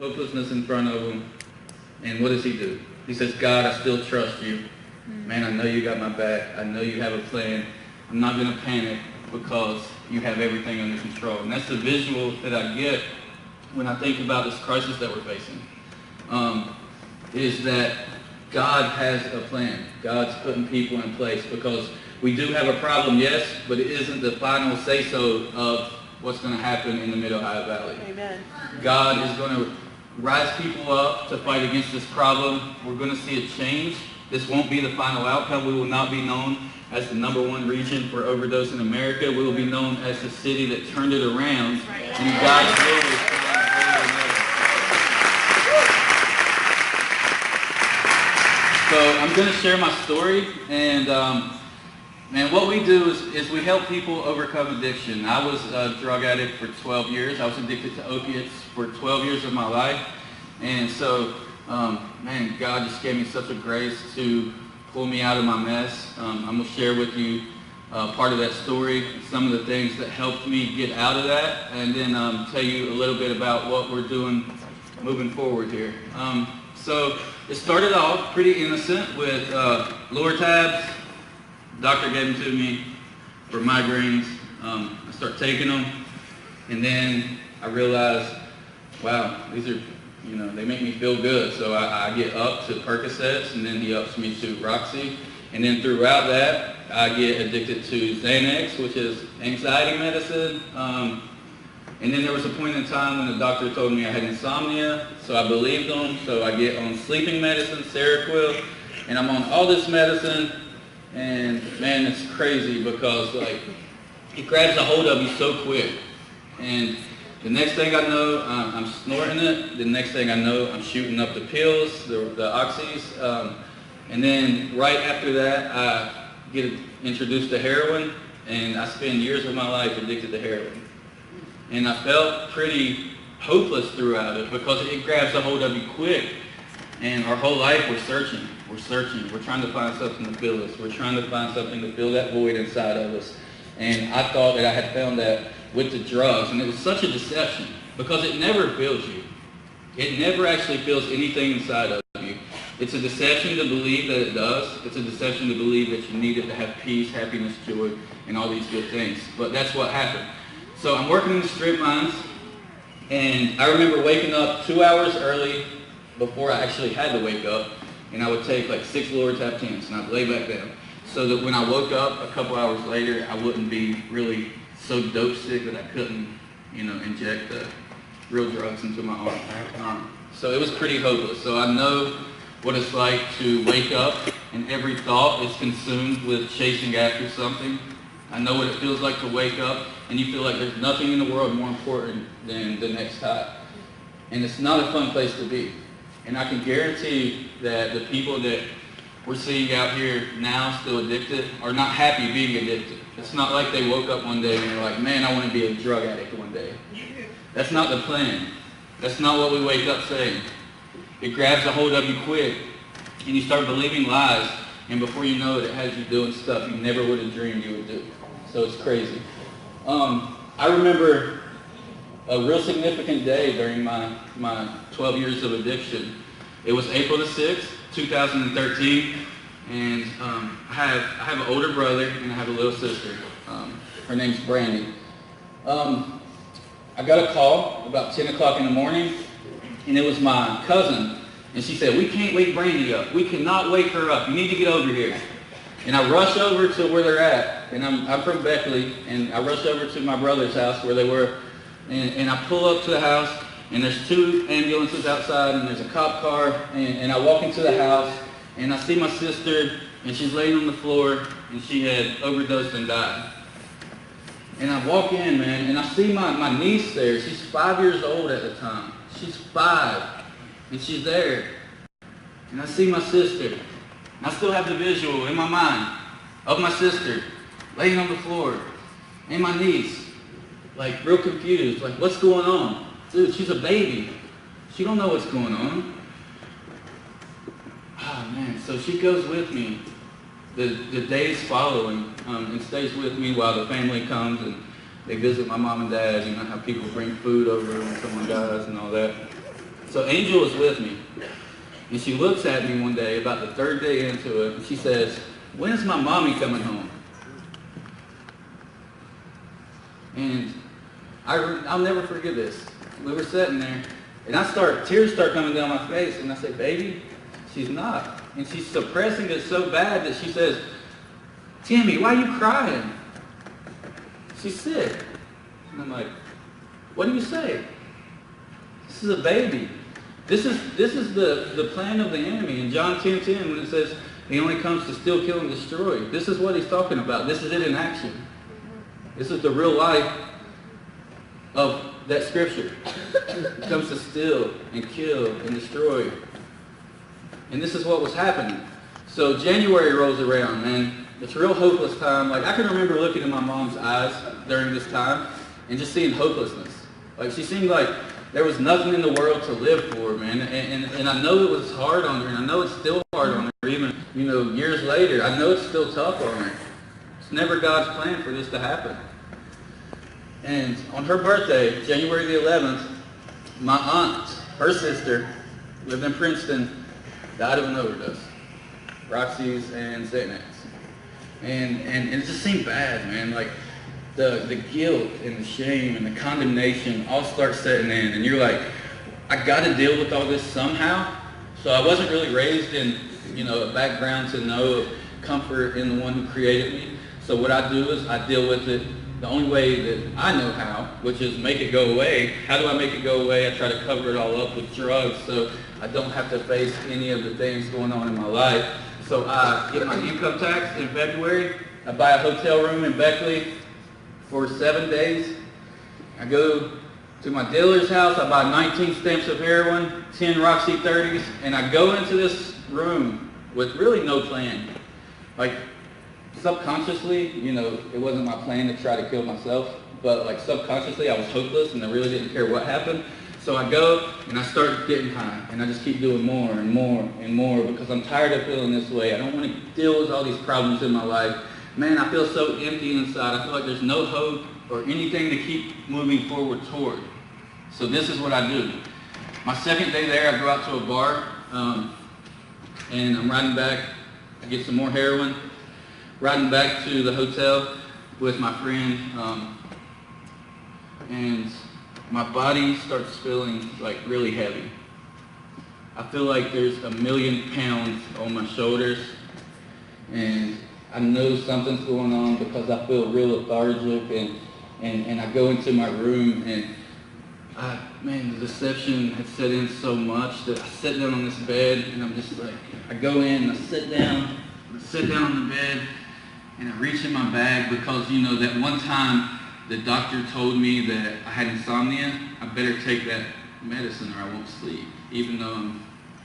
hopelessness in front of him. And what does he do? He says, God, I still trust you. Man, I know you got my back. I know you have a plan. I'm not going to panic because you have everything under control. And that's the visual that I get when I think about this crisis that we're facing, is that God has a plan. God's putting people in place because we do have a problem, yes, but it isn't the final say-so of what's going to happen in the Mid-Ohio Valley. Amen. God is going to rise people up to fight against this problem. We're going to see a change. This won't be the final outcome. We will not be known as the #1 region for overdose in America. We will be known as the city that turned it around. And God's will is So I'm going to share my story. And man, what we do is we help people overcome addiction. I was a drug addict for 12 years. I was addicted to opiates for 12 years of my life. And so, man, God just gave me such a grace to pull me out of my mess. I'm going to share with you part of that story, some of the things that helped me get out of that, and then tell you a little bit about what we're doing moving forward here. So it started off pretty innocent with lower tabs. Doctor gave them to me for migraines. I start taking them, and then I realized, wow, these are, they make me feel good. So I get up to Percocets, and then he ups me to Roxy. And then throughout that, I get addicted to Xanax, which is anxiety medicine. And then there was a point in time when the doctor told me I had insomnia, so I believed him. So I get on sleeping medicine, Seroquel, and I'm on all this medicine. And man, it's crazy because it grabs a hold of you so quick. And the next thing I know, I'm snorting it. The next thing I know, I'm shooting up the pills, the oxys. And then right after that, I get introduced to heroin, and I spend years of my life addicted to heroin. And I felt pretty hopeless throughout it because it grabs a hold of you quick. And our whole life we're searching. We're trying to find something to fill us. We're trying to find something to fill that void inside of us. And I thought that I had found that with the drugs. And it was such a deception because it never fills you. It never actually fills anything inside of you. It's a deception to believe that it does. It's a deception to believe that you need it to have peace, happiness, joy, and all these good things. But that's what happened. So I'm working in the strip mines, and I remember waking up 2 hours early before I actually had to wake up, and I would take like 6 lower tap tents, and I'd lay back down so that when I woke up a couple hours later, I wouldn't be really so dope sick that I couldn't, inject the real drugs into my arm. So it was pretty hopeless. So I know what it's like to wake up and every thought is consumed with chasing after something. I know what it feels like to wake up and you feel like there's nothing in the world more important than the next high. And it's not a fun place to be. And I can guarantee that the people that we're seeing out here now still addicted are not happy being addicted. It's not like they woke up one day and they're like, man, I want to be a drug addict one day. That's not the plan. That's not what we wake up saying. It grabs a hold of you quick, and you start believing lies, and before you know it, it has you doing stuff you never would have dreamed you would do. So it's crazy. I remember a real significant day during my 12 years of addiction. It was April the 6th, 2013, and I have an older brother and I have a little sister. Her name's Brandy. I got a call about 10 o'clock in the morning, and it was my cousin, and she said, we can't wake Brandy up. We cannot wake her up. You need to get over here. And I rush over to where they're at, and I'm from Beckley, and I rush over to my brother's house where they were, and I pull up to the house, and there's 2 ambulances outside, and there's a cop car, and I walk into the house, and I see my sister, and she's laying on the floor, and she had overdosed and died. And I walk in, man, and I see my niece there. She's 5 years old at the time. She's 5, and she's there. And I see my sister. And I still have the visual in my mind of my sister laying on the floor, and my niece, like real confused, like what's going on? Dude, she's a baby. She don't know what's going on. Oh man, so she goes with me the days following and stays with me while the family comes and they visit my mom and dad. You know how people bring food over when someone dies and all that. So Angel was with me, and she looks at me one day, about the third day into it, and she says, "When's my mommy coming home?" And I'll never forget this. We were sitting there, and tears start coming down my face, and I say, "Baby, she's not." And she's suppressing it so bad that she says, "Timmy, why are you crying? She's sick." And I'm like, "What do you say? This is a baby." This is the plan of the enemy in John 10:10 when it says he only comes to steal, kill, and destroy. This is what he's talking about. This is it in action. This is the real life of that scripture. It comes to steal and kill and destroy. And this is what was happening. So January rolls around, man. It's a real hopeless time. Like, I can remember looking in my mom's eyes during this time and just seeing hopelessness. Like, she seemed like there was nothing in the world to live for, man. And I know it was hard on her, and I know it's still hard on her, even, years later. I know it's still tough on her. It's never God's plan for this to happen. And on her birthday, January the 11th, my aunt, her sister, lived in Princeton, died of an overdose. Roxy's and Xanax. And it just seemed bad, man. Like, the guilt and the shame and the condemnation all start setting in, and you're like, I got to deal with all this somehow. So I wasn't really raised in, a background to know comfort in the one who created me. So what I do is I deal with it the only way that I know how, which is make it go away. How do I make it go away? I try to cover it all up with drugs so I don't have to face any of the things going on in my life. So I get my income tax in February. I buy a hotel room in Beckley for 7 days. I go to my dealer's house. I buy 19 stamps of heroin, 10 Roxy 30s, and I go into this room with really no plan. Like, subconsciously, it wasn't my plan to try to kill myself, but like subconsciously I was hopeless and I really didn't care what happened. So I go and I start getting high, and I just keep doing more and more and more because I'm tired of feeling this way. I don't want to deal with all these problems in my life. Man, I feel so empty inside. I feel like there's no hope or anything to keep moving forward toward. So this is what I do. My second day there, I go out to a bar, and I'm riding back. I get some more heroin. Riding back to the hotel with my friend, and my body starts feeling like really heavy. I feel like there's 1,000,000 pounds on my shoulders, and I know something's going on because I feel real lethargic, and I go into my room, and the deception had set in so much that I sit down on this bed, and I'm just like, I go in and I sit down on the bed, and I reach in my bag because, that one time the doctor told me that I had insomnia. I better take that medicine or I won't sleep. Even though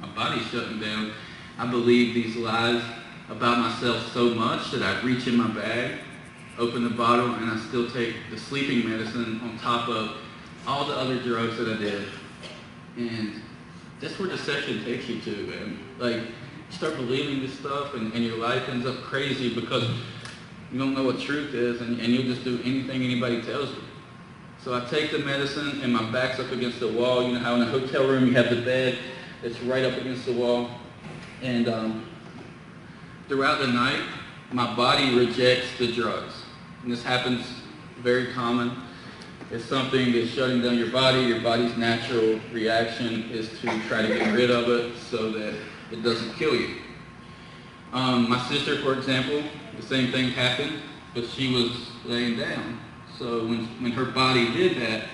my body's shutting down, I believe these lies about myself so much that I reach in my bag, open the bottle, and I still take the sleeping medicine on top of all the other drugs that I did. And that's where deception takes you to, man. Like, you start believing this stuff, and your life ends up crazy because you don't know what truth is, and you'll just do anything anybody tells you. So I take the medicine, and my back's up against the wall. You know how in a hotel room you have the bed that's right up against the wall. And throughout the night, my body rejects the drugs. And this happens very common. It's something that's shutting down your body. Your body's natural reaction is to try to get rid of it so that it doesn't kill you. My sister, for example, the same thing happened, but she was laying down. So when her body did that,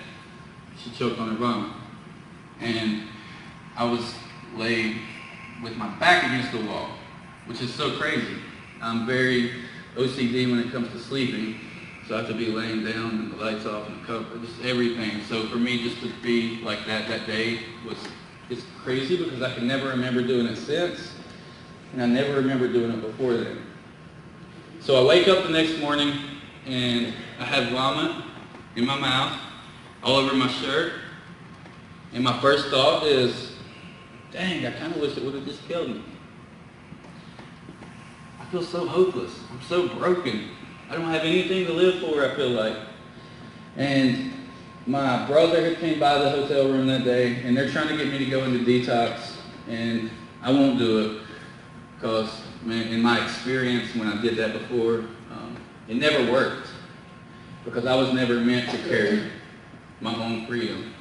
she choked on her vomit. And I was laid with my back against the wall, which is so crazy. I'm very OCD when it comes to sleeping, so I have to be laying down and the lights off and the cover, just everything. So for me just to be like that day it's crazy because I can never remember doing it since, and I never remember doing it before then. So I wake up the next morning and I have vomit in my mouth, all over my shirt, and my first thought is, dang, I kind of wish it would have just killed me. I feel so hopeless. I'm so broken. I don't have anything to live for, I feel like. And my brother had came by the hotel room that day, and they're trying to get me to go into detox, and I won't do it because, man, in my experience when I did that before, it never worked because I was never meant to carry my own freedom.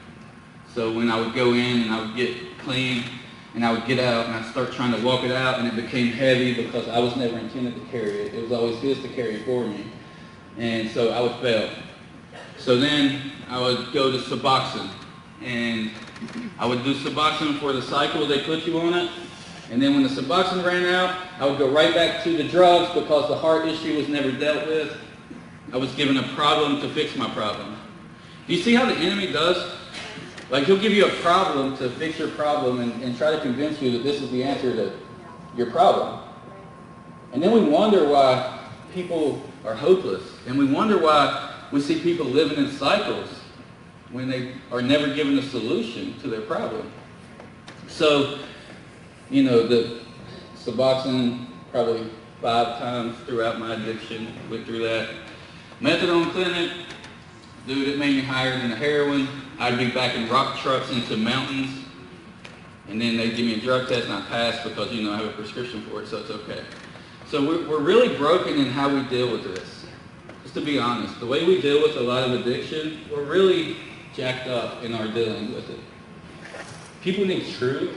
So when I would go in and I would get clean and I would get out and I'd start trying to walk it out, and it became heavy because I was never intended to carry it. It was always his to carry for me. And so I would fail. So then I would go to Suboxone, and I would do Suboxone for the cycle they put you on it. And then when the Suboxone ran out, I would go right back to the drugs because the heart issue was never dealt with. I was given a problem to fix my problem. Do you see how the enemy does? Like, he'll give you a problem to fix your problem and try to convince you that this is the answer to your problem. And then we wonder why people are hopeless. And we wonder why we see people living in cycles when they are never given a solution to their problem. So, you know, the Suboxone probably 5 times throughout my addiction, went through that. Methadone clinic, dude, it made me higher than the heroin. I'd be backing rock trucks into mountains, and then they'd give me a drug test and I passed because, you know, I have a prescription for it, so it's okay. So we're really broken in how we deal with this. Just to be honest, the way we deal with a lot of addiction, we're really jacked up in our dealing with it. People need truth.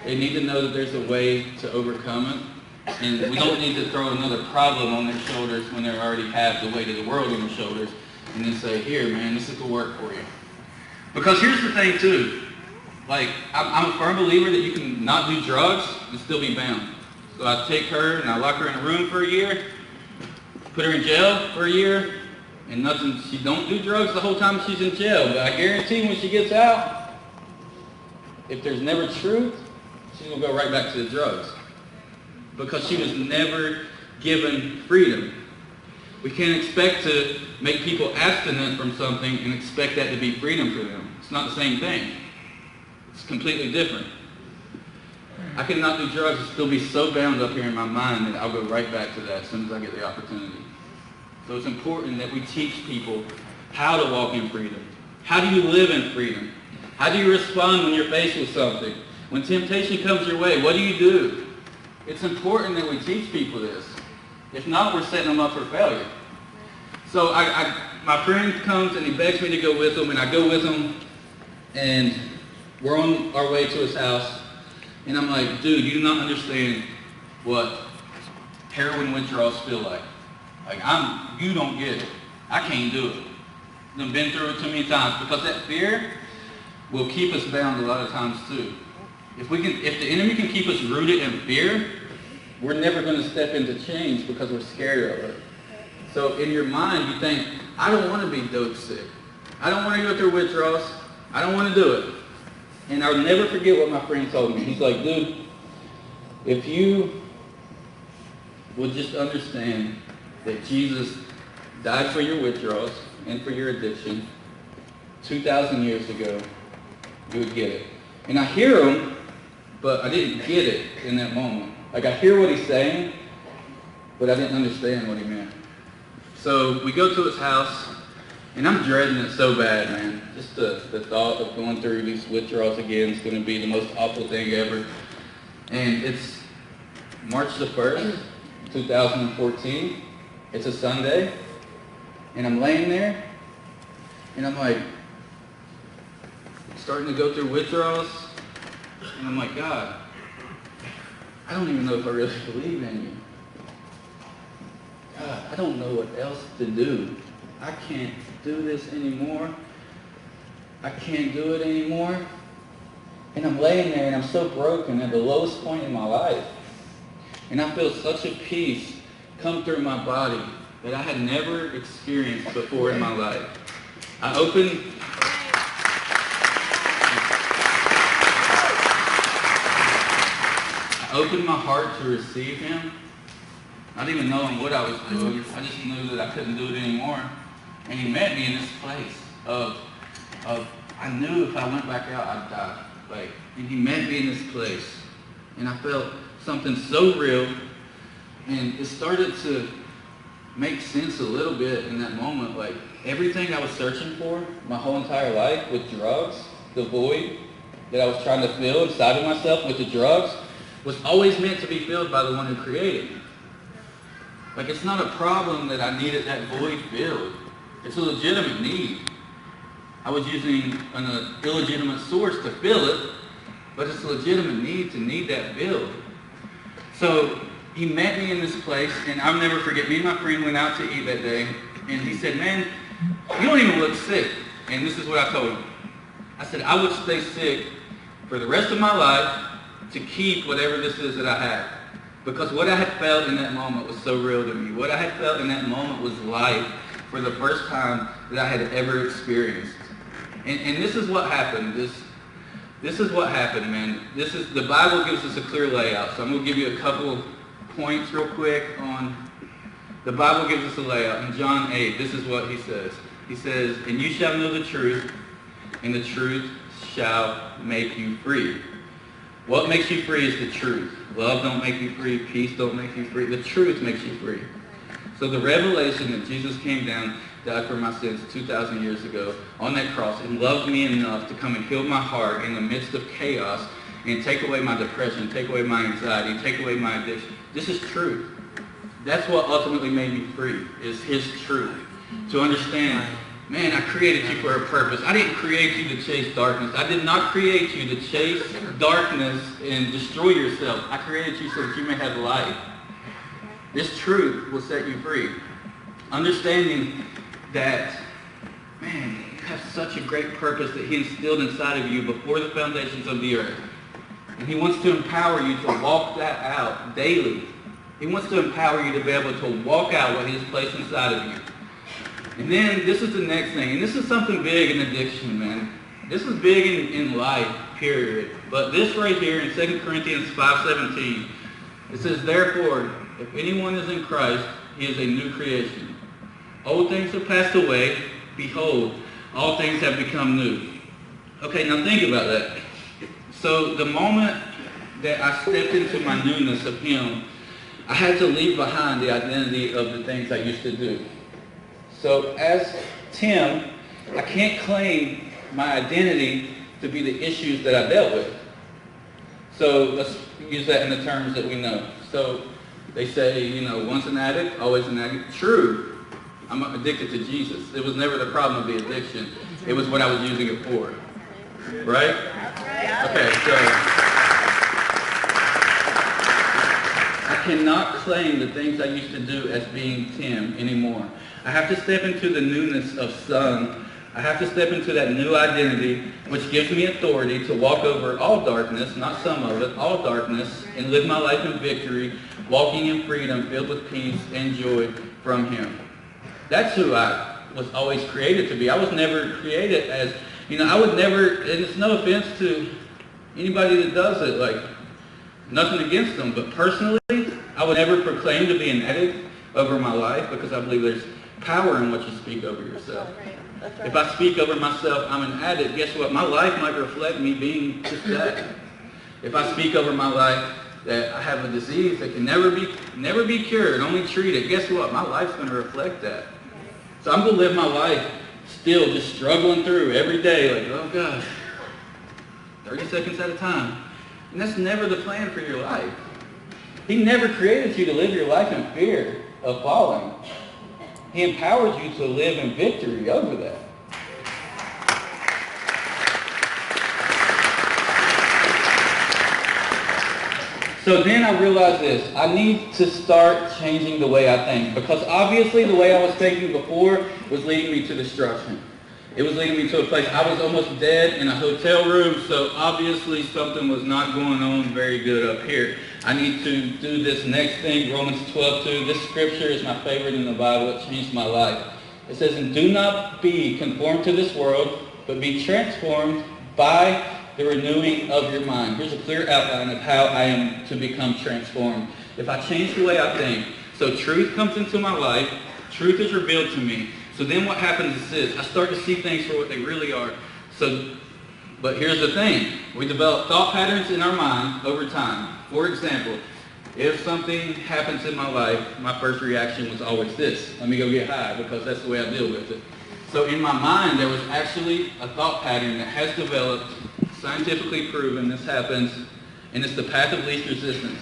They need to know that there's a way to overcome it. And we don't need to throw another problem on their shoulders when they already have the weight of the world on their shoulders and then say, here, man, this is the work for you. Because here's the thing, too. Like, I'm a firm believer that you can not do drugs and still be bound. So I take her and I lock her in a room for a year, put her in jail for a year, and nothing. She don't do drugs the whole time she's in jail. But I guarantee when she gets out, if there's never truth, she's going to go right back to the drugs. Because she was never given freedom. We can't expect to make people abstinent from something and expect that to be freedom for them. It's not the same thing. It's completely different. I cannot do drugs and still be so bound up here in my mind that I'll go right back to that as soon as I get the opportunity. So it's important that we teach people how to walk in freedom. How do you live in freedom? How do you respond when you're faced with something? When temptation comes your way, what do you do? It's important that we teach people this. If not, we're setting them up for failure. So my friend comes and he begs me to go with him, and I go with him, and we're on our way to his house, and I'm like, dude, you do not understand what heroin withdrawals feel like. Like, you don't get it. I can't do it. I've been through it too many times, because that fear will keep us bound a lot of times too. If the enemy can keep us rooted in fear, we're never going to step into change because we're scared of it. So in your mind, you think, I don't want to be dope sick. I don't want to go through withdrawals. I don't want to do it. And I'll never forget what my friend told me. He's like, dude, if you would just understand that Jesus died for your withdrawals and for your addiction 2,000 years ago, you would get it. And I hear him, but I didn't get it in that moment. Like, I hear what he's saying, but I didn't understand what he meant. So we go to his house, and I'm dreading it so bad, man. Just the thought of going through these withdrawals again is going to be the most awful thing ever. And it's March the 1st, 2014. It's a Sunday, and I'm laying there, and I'm like, starting to go through withdrawals, and I'm like, God, I don't even know if I really believe in you. God, I don't know what else to do. I can't do this anymore. I can't do it anymore. And I'm laying there and I'm so broken at the lowest point in my life. And I feel such a peace come through my body that I had never experienced before in my life. I opened my heart to receive him, not even knowing what I was doing. I just knew that I couldn't do it anymore. And he met me in this place of I knew if I went back out, I'd die. And he met me in this place. And I felt something so real. And it started to make sense a little bit in that moment. Like, everything I was searching for my whole entire life with drugs, the void that I was trying to fill inside of myself with the drugs, was always meant to be filled by the one who created me. Like, it's not a problem that I needed that void filled. It's a legitimate need. I was using an illegitimate source to fill it, but it's a legitimate need to need that filled. So he met me in this place, and I'll never forget, me and my friend went out to eat that day, and he said, man, you don't even look sick. And this is what I told him. I said, I would stay sick for the rest of my life to keep whatever this is that I have. Because what I had felt in that moment was so real to me. What I had felt in that moment was life for the first time that I had ever experienced. And this is what happened. This is what happened, man. The Bible gives us a clear layout. So I'm going to give you a couple points real quick on, the Bible gives us a layout. In John 8, this is what he says. He says, and you shall know the truth, and the truth shall make you free. What makes you free is the truth. Love don't make you free. Peace don't make you free. The truth makes you free. So the revelation that Jesus came down, died for my sins 2,000 years ago on that cross, and loved me enough to come and heal my heart in the midst of chaos and take away my depression, take away my anxiety, take away my addiction. This is truth. That's what ultimately made me free, is his truth. To understand, man, I created you for a purpose. I didn't create you to chase darkness. I did not create you to chase darkness and destroy yourself. I created you so that you may have life. This truth will set you free. Understanding that, man, you have such a great purpose that he instilled inside of you before the foundations of the earth. And he wants to empower you to walk that out daily. He wants to empower you to be able to walk out what he has placed inside of you. And then this is the next thing, and this is something big in addiction, man. This is big in life, period. But this right here in 2 Corinthians 5:17, it says, therefore, if anyone is in Christ, he is a new creation. Old things have passed away. Behold, all things have become new. Okay, now think about that. So the moment that I stepped into my newness of him, I had to leave behind the identity of the things I used to do. So as Tim, I can't claim my identity to be the issues that I dealt with. So let's use that in the terms that we know. So they say, once an addict, always an addict. True. I'm addicted to Jesus. It was never the problem of the addiction. It was what I was using it for. Right? Okay, so I cannot claim the things I used to do as being Tim anymore. I have to step into the newness of son. I have to step into that new identity, which gives me authority to walk over all darkness, not some of it, all darkness, and live my life in victory, walking in freedom, filled with peace and joy from him. That's who I was always created to be. I was never created as, I would never, and it's no offense to anybody that does it, like, nothing against them, but personally, I would never proclaim to be an addict over my life, because I believe there's power in what you speak over yourself. That's right. If I speak over myself, I'm an addict, guess what? My life might reflect me being just that. If I speak over my life that I have a disease that can never be cured, only treated, guess what? My life's going to reflect that. So I'm going to live my life still just struggling through every day, like, oh gosh, 30 seconds at a time. And that's never the plan for your life. He never created you to live your life in fear of falling. He empowers you to live in victory over that. So then I realized this. I need to start changing the way I think, because obviously the way I was thinking before was leading me to destruction. It was leading me to a place, I was almost dead in a hotel room, so obviously something was not going on very good up here. I need to do this next thing, Romans 12:2. This scripture is my favorite in the Bible. It changed my life. It says, and do not be conformed to this world, but be transformed by the renewing of your mind. Here's a clear outline of how I am to become transformed. If I change the way I think, so truth comes into my life, truth is revealed to me. So then what happens is this, I start to see things for what they really are. But here's the thing, we develop thought patterns in our mind over time. For example, if something happens in my life, my first reaction was always this, let me go get high, because that's the way I deal with it. So in my mind, there was actually a thought pattern that has developed, scientifically proven this happens, and it's the path of least resistance.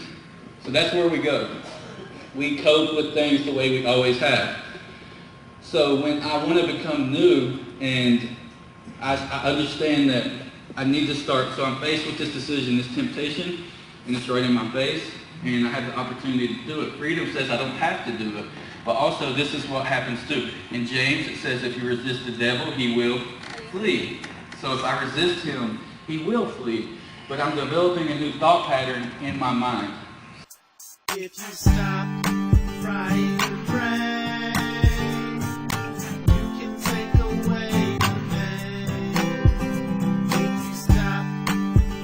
So that's where we go. We cope with things the way we always have. So when I want to become new and I understand that I need to start, so I'm faced with this decision, this temptation, and it's right in my face, and I have the opportunity to do it. Freedom says I don't have to do it. But also, this is what happens too. In James, it says if you resist the devil, he will flee. So if I resist him, he will flee. But I'm developing a new thought pattern in my mind. If you stop frying your brain, you can take away the pain. If you stop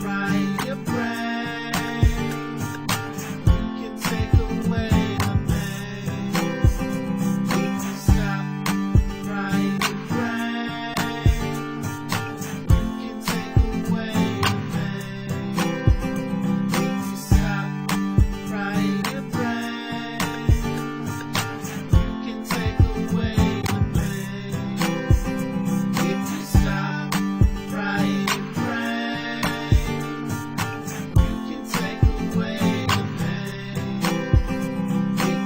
frying your brain, you can take away the pain. If you stop frying your brain, you can take away the pain. If you stop frying your brain, you can take away the pain. If you stop frying your brain, you can take away the pain. If you stop frying your brain, you can take away the pain. If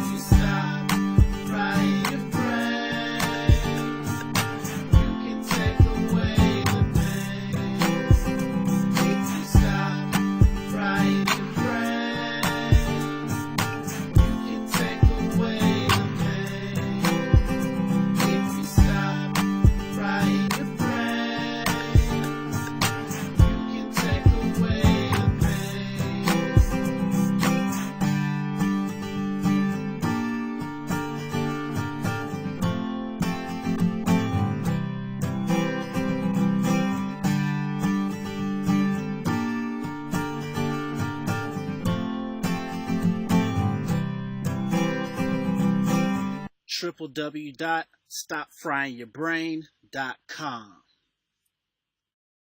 you stop frying your brain, you can take away the pain. If you stop frying your brain, you can take away the www.stopfryingyourbrain.com